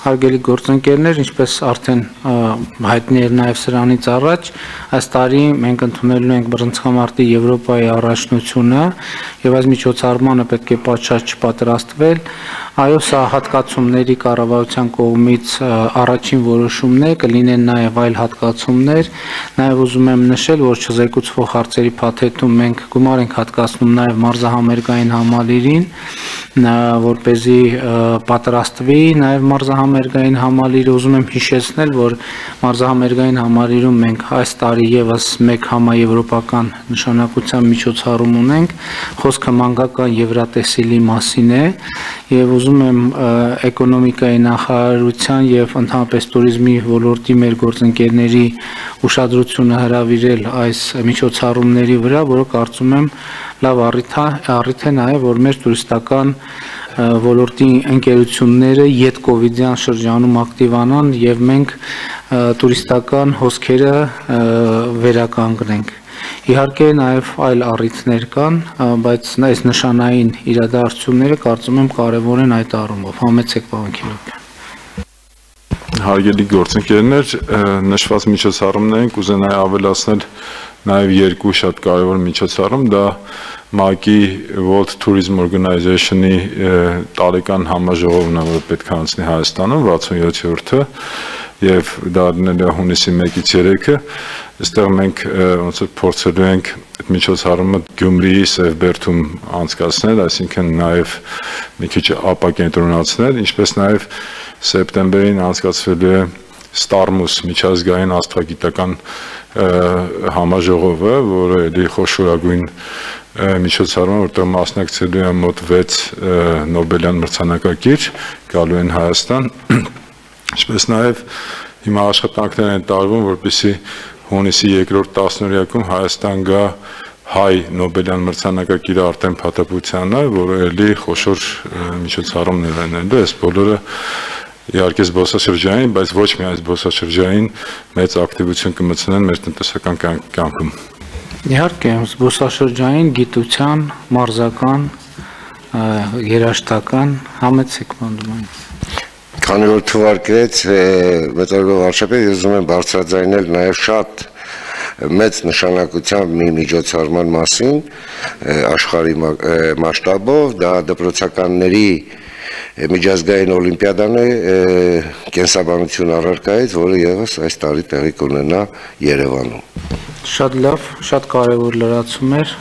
Հարգելի գործընկերներ, ինչպես արդեն հայտնի էր նաև սրանից առաջ, այս տարի մենք ընդունելու ենք բռնցքամարտի Եվրոպայի առաջնությունը եւ այս միջոցառմանը պետք է պատշաճ չպատրաստվել։ Այո, սա հատկացումների կառավարության կողմից առաջին որոշումն է, կլինեն նաև այլ հատկացումներ, նաև ուզում եմ նշել, որ չզեկուցվող հարցերի փաթեթում մենք գումար ենք հատկացնում նաև մարզահամերգային համալիրին, որպեսզի պատրաստվի նաև մարզահամերգային համալիրը, ուզում եմ հիշեցնել, որ մարզահամերգային համալիրում մենք այս տարի եւս մեկ համաեվրոպական նշանակության միջոցառում ունենք, խոսքը մանկական եվրատեսիլի մասին է եւ ուզում եմ էկոնոմիկայի նախարարության եւ ընդհանրապես туриզմի ոլորտի մեր գործընկերների ուշադրությունը հրավիրել այս միջոցառումների վրա, որը կարծում եմ լավ առիթ է նաև որ մեր տուրիստական ոլորտի ընկերությունները յետկովիդյան շրջանում ակտիվանան եւ մենք տուրիստական հոսքերը վերականգնենք։ Իհարկե նաև այլ առիթներ կան, բայց այս նշանային իրադարձությունները կարծում եմ կարևոր են այդ առումով։ Համեցեք պարոն Քիլոյան։ Հարգելի գործընկերներ, նշված միջոցառումներին կուզենայի ավելացնել նաև երկու շատ կարևոր միջոցառում, դա ՄԱԿ-ի World Tourism Organization-ի տարեկան համաժողովն է, որը պետք է անցնի Հայաստանում 67-րդը եւ դա լինել է հունիսի 1-ից 3-ը, այստեղ մենք ոնց որ փորձելու ենք այդ միջոցառումը Գյումրիի Սևբերդում անցկացնել, այսինքն նաև մի քիչ ապակենտրոնացնել, ինչպես նաև սեպտեմբերին անցկացվելու է Ստարմուս միջազգային աստղագիտական համաժողովը, որը էլի խոշորագույն միջոցառում, որտեղ մասնակցելու է մոտ 6 Նոբելյան մրցանակակիր, գալու են Հայաստան, ինչպես նաև հիմա աշխատանքներ են տարվում, որպեսզի հունիսի 2-րդ տասնօրյակում Հայաստան գա հայ Նոբելյան մրցանակակիր Արտեմ Փաթեփյանը, որը էլի խոշոր միջոցառումներ են ելել, այս բոլորը իհարկե զբոսաշրջային, բայց ոչ միայն զբոսաշրջային մեծ ակտիվություն կմտցնեն մեր տնտեսական կյանքում։ Իհարկե, զբոսաշրջային, գիտության, մարզական, երաժշտական, համեցեք բանդումային։ Քանի որ թվարկրեց մեծարգո վարչապետ, ուզում եմ բարձրաձայնել նաև շատ մեծ նշանակությամբ մի միջոցառման մասին աշխարհի մասշտաբով, դա դպրոցականների միջազգային օլիմպիադան է կենսաբանություն առարկայից, որը եւս այս տարի տեղի կունենա Երևանում։ Շատ լավ, շատ կարևոր լրացում էր,